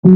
Hello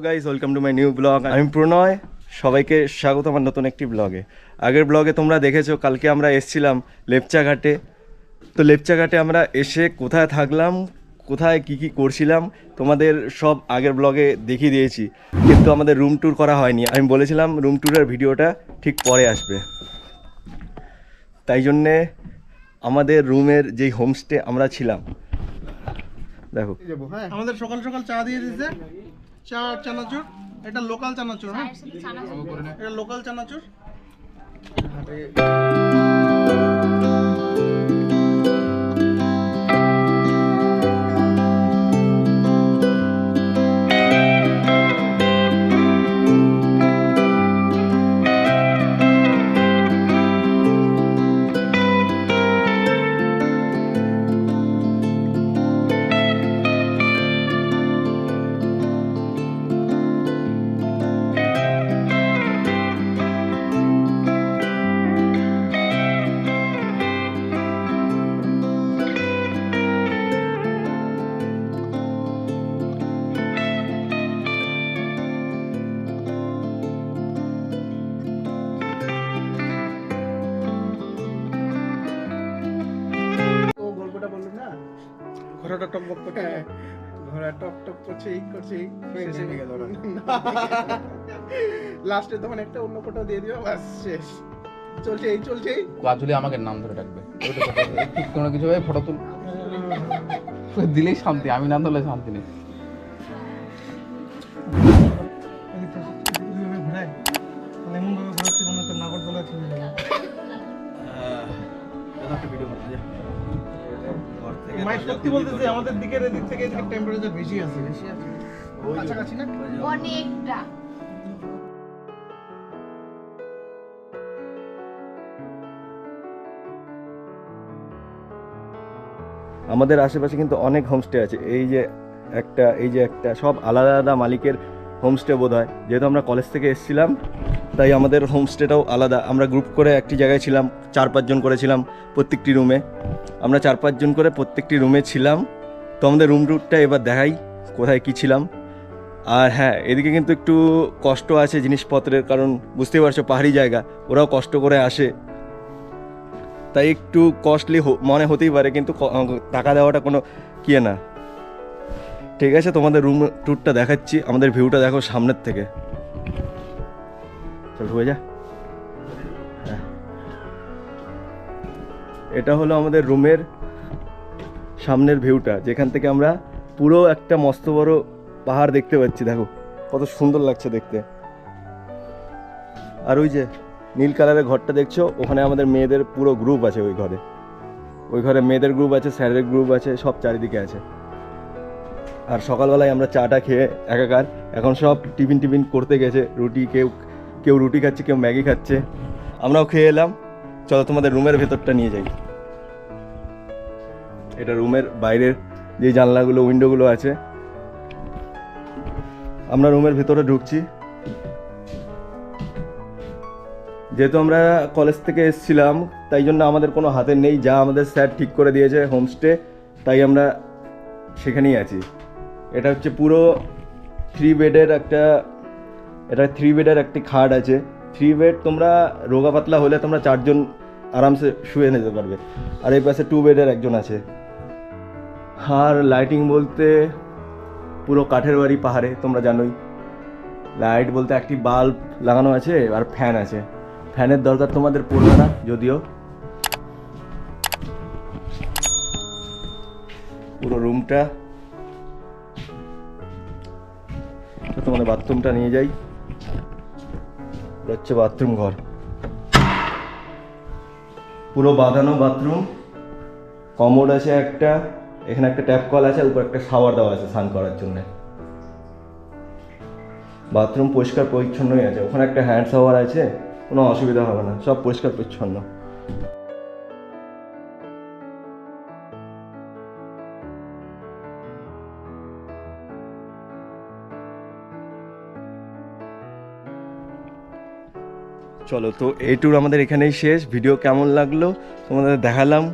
guys, welcome to my new blog. আমি প্রণয়, সবাইকে স্বাগত আমার নতুন একটি ব্লগে। আগের ব্লগে তোমরা দেখেছো কালকে আমরা এসেছিলাম লেপচা ঘাটে। তো লেপচা ঘাটে আমরা এসে কোথায় থাকলাম, কোথায় কি করছিলাম তোমাদের সব আগের ব্লগে দেখিয়ে দিয়েছি, কিন্তু আমাদের রুম ট্যুর করা হয়নি। আমি বলেছিলাম রুম ট্যুরের ভিডিওটা ঠিক পরে আসবে, তাই জন্যে আমাদের রুমের যেই হোমস্টে আমরা ছিলাম দেখো। আমাদের সকাল সকাল চা দিয়ে দিতে, চা চানাচুর, এটা লোকাল চানাচুর। হ্যাঁ, এটা লোকাল চানাচুর। ঘোড়াটা টকবক করছে, ঘোড়া টক টক করছে, এই করছে, শেষে নিয়ে গেল। লাস্টে তখন একটা অন্য ফটো দিয়ে দিও, বাস শেষ। চলছে এই চলছে। কাজুলি আমাকে নাম ধরে ডাকবে, ঠিক কোনো কিছু ভাবে ফটো তুল দিলেই শান্তি, আমি না তুললে শান্তি নেই। এমন ভাবে ঘোরাচ্ছি মনে হচ্ছে নাগরদোলা ছিল। মাইক সত্যি বলতেছে, আমাদের দিকের এদিক থেকে এদিকে টেম্পারেচার বেশি আছে, কাছাকাছি না অনেকটা। আমাদের আশেপাশে কিন্তু অনেক হোমস্টে আছে। এই যে একটা সব আলাদা আলাদা মালিকের হোমস্টে বোধ হয়। যেহেতু আমরা কলেজ থেকে এসেছিলাম তাই আমাদের হোমস্টেটাও আলাদা। আমরা গ্রুপ করে একটি জায়গায় ছিলাম, 4-5 জন করেছিলাম প্রত্যেকটি রুমে। আমরা 4-5 জন করে প্রত্যেকটি রুমে ছিলাম। তো আমাদের রুম ট্যুরটা এবার দেখাই কোথায় কী ছিলাম। আর হ্যাঁ, এদিকে কিন্তু একটু কষ্ট আছে জিনিসপত্রের, কারণ বুঝতেই পারছো পাহাড়ি জায়গা, ওরাও কষ্ট করে আসে, তাই একটু কস্টলি মনে হতেই পারে, কিন্তু টাকা দেওয়াটা কোনো না। ঠিক আছে, তোমাদের রুম ট্যুরটা দেখাচ্ছি। আমাদের ভিউটা দেখো সামনের থেকে, চল হয়ে যা। হ্যাঁ, এটা হলো আমাদের রুমের সামনের ভিউটা, যেখান থেকে আমরা পুরো একটা মস্ত বড় পাহাড় দেখতে পাচ্ছি। দেখো কত সুন্দর লাগছে দেখতে। আর ওই যে নীল কালারের ঘরটা দেখছো, ওখানে আমাদের মেয়েদের পুরো গ্রুপ আছে। ওই ঘরে মেয়েদের গ্রুপ আছে, স্যারের গ্রুপ আছে, সব চারিদিকে আছে। আর সকালবেলায় আমরা চাটা খেয়ে একাকার, এখন সব টিফিন করতে গেছে। কেউ রুটি খাচ্ছে, কেউ ম্যাগি খাচ্ছে, আমরাও খেয়ে এলাম। চলো তোমাদের রুমের ভেতরটা নিয়ে যাই। এটা রুমের বাইরের যে জানলাগুলো, উইন্ডোগুলো আছে। আমরা রুমের ভেতরে ঢুকছি। যেহেতু আমরা কলেজ থেকে এসেছিলাম তাই জন্য আমাদের কোনো হাতে নেই, যা আমাদের স্যার ঠিক করে দিয়েছে হোমস্টে, তাই আমরা সেখানেই আছি। এটা হচ্ছে পুরো 3 বেডের একটি খাট আছে। 3 বেড, তোমরা রোগা পাতলা হলে তোমরা 4 জন আরামসে শুয়ে নিতে পারবে। আর এই পাশে 2 বেডের একজন আছে। আর লাইটিং বলতে পুরো কাঠের বাড়ি পাহাড়ে, তোমরা জানোই। লাইট বলতে একটি বাল্ব লাগানো আছে আর ফ্যান আছে। ফ্যানের দরকার তোমাদের পড়বে না যদিও। পুরো রুমটা, তোমাদের বাথরুমটা নিয়ে যাই। হচ্ছে বাথরুম ঘর। পুরো বাঁধানো বাথরুম, কমোড আছে একটা, এখানে একটা ট্যাপ কল আছে, উপর একটা শাওয়ার দেওয়া আছে স্নান করার জন্য। বাথরুম পরিষ্কার পরিচ্ছন্নই আছে, ওখানে একটা হ্যান্ড শাওয়ার আছে, কোনো অসুবিধা হবে না, সব পরিষ্কার পরিচ্ছন্ন। চলো, তো এই ট্যুর আমাদের এখানেই শেষ। ভিডিও কেমন লাগলো তোমাদের দেখালাম,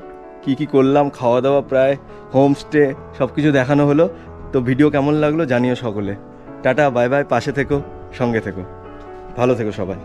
কি কি করলাম, খাওয়া দাওয়া, প্রায় হোমস্টে সব কিছু দেখানো হলো। তো ভিডিও কেমন লাগলো জানিও সকলে। টাটা, বাই বাই, পাশে থেকো, সঙ্গে থেকো, ভালো থেকো সবাই।